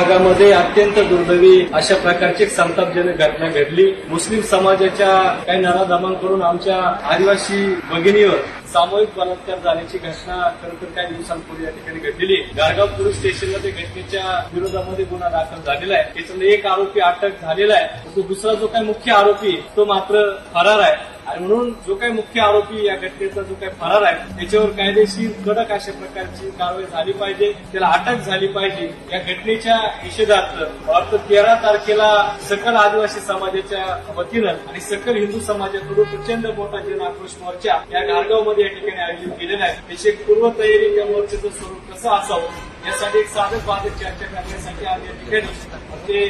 भागामध्ये अत्यंत दुर्दैवी अशा प्रकारची संतापजनक घटना घडली। मुस्लिम समाजाच्या काही नराधमांकडून आमच्या आदिवासी भगिनीवर सामूहिक बलात्कार झाल्याची घटना खरंतर काही दिवसांपूर्वी या ठिकाणी घडलेली आहे। गारगाव पोलीस स्टेशनमध्ये घटनेच्या विरोधामध्ये गुन्हा दाखल झालेला आहे। त्याच्यामध्ये एक आरोपी अटक झालेला आहे, तो दुसरा जो काही मुख्य आरोपी तो मात्र फरार आहे। आणि म्हणून जो काही मुख्य आरोपी या घटनेचा जो काही फरार आहे त्याच्यावर कायदेशीर कडक अशा प्रकारची कारवाई झाली पाहिजे, त्याला अटक झाली पाहिजे। या घटनेच्या निषेधार्थ 13 तारखेला सकल आदिवासी समाजाच्या वतीनं आणि सकल हिंदू समाजाकडून प्रचंड मोठा जन आक्रोश मोर्चा या गारगावमध्ये या ठिकाणी आयोजित केलेला आहे। त्याची एक पूर्वतयारी या मोर्चाचं स्वरूप कसं असावं यासाठी एक साधक बाधक चर्चा करण्यासाठी आज या ठिकाणी ते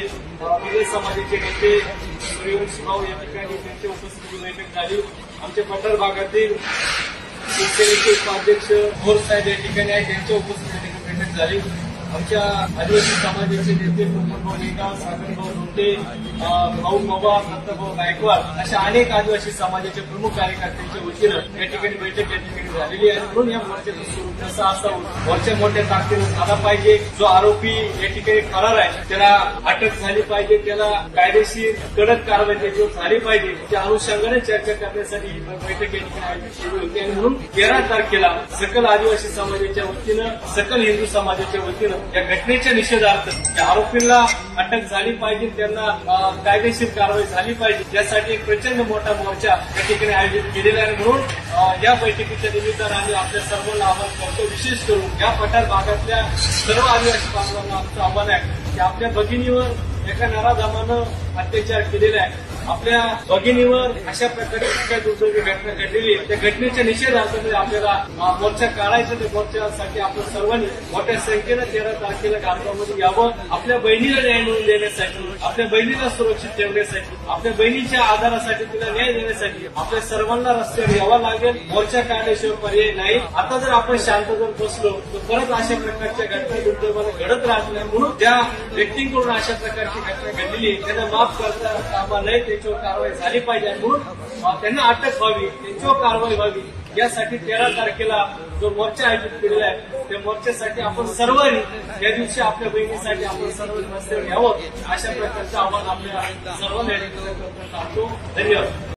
विविध समाजाचे नेते सूर्यवंशी भाऊ या ठिकाणी त्यांच्या उपस्थितीत बैठक झाली। आमच्या पठार भागातील शिवसेनेचे उपाध्यक्ष भोर साहेब या ठिकाणी आहे, त्यांच्या उपस्थितीत बैठक झाली। आमच्या आदिवासी समाजाचे नेते पोपटभाऊ नेगाव, सागरभाऊ लोटे, भाऊ बाबा, दत्तभाऊ गायकवाड अशा अनेक आदिवासी समाजाच्या प्रमुख कार्यकर्त्यांच्या वतीनं या ठिकाणी बैठक या ठिकाणी झालेली आहे। म्हणून या मोर्चाचं स्वरूप कसं असावं, मोर्चा मोठ्या ताकदीनं झाला पाहिजे। जो आरोपी या ठिकाणी फरार आहे त्याला अटक झाली पाहिजे, त्याला कायदेशीर कडक कारवाई त्याच्यावर झाली पाहिजे। त्या अनुषंगाने चर्चा करण्यासाठी ही बैठक या ठिकाणी आयोजित केली होती। आणि म्हणून 13 तारखेला सकल आदिवासी समाजाच्या वतीनं, सकल हिंदू समाजाच्या वतीनं या घटनेच्या निषेधार्थ त्या आरोपींना अटक झाली पाहिजे, त्यांना कायदेशीर कारवाई झाली पाहिजे यासाठी एक प्रचंड मोठा मोर्चा या ठिकाणी आयोजित केलेला आहे। म्हणून या बैठकीच्या निमित्तानं आम्ही आपल्या सर्वांना आवाहन करतो, विशेष करून या पठार भागातल्या सर्व आदिवासी बांधवांना आमचं आव्हान आहे की आपल्या भगिनीवर एका नराधमानं अत्याचार केलेला आहे, आपल्या भगिनीवर अशा प्रकारे काही दुर्दैवी घटना घडलेली आहे। त्या घटनेच्या निषेधार्थ आपल्याला मोर्चा काढायचा, त्या मोर्चासाठी आपण सर्वांनी मोठ्या संख्येनं 13 तारखेला गारगावमध्ये यावं। आपल्या बहिणीला न्याय मिळवून देण्यासाठी, आपल्या बहिणीला सुरक्षित ठेवण्यासाठी, आपल्या बहिणीच्या आधारासाठी, तिला न्याय देण्यासाठी आपल्या सर्वांना रस्त्यावर यावं लागेल। मोर्चा काढल्याशिवाय पर्याय नाही। आता जर आपण शांत जर बसलो तर परत अशा प्रकारच्या घटना दुर्दैवाने घडत राहत नाही। म्हणून त्या व्यक्तींकडून अशा प्रकारची घटना घडलेली त्यांना माफ करता कामा नये, त्याच्यावर कारवाई झाली पाहिजे। म्हणून त्यांना अटक व्हावी, त्यांच्यावर कारवाई व्हावी यासाठी 13 तारखेला जो मोर्चा आयोजित केलेला आहे त्या मोर्चासाठी आपण सर्वांनी या दिवशी आपल्या बहिणीसाठी आपण सर्व रस्त्यावर यावं अशा प्रकारचं आव्हान आपल्या सर्वांना करतो। धन्यवाद।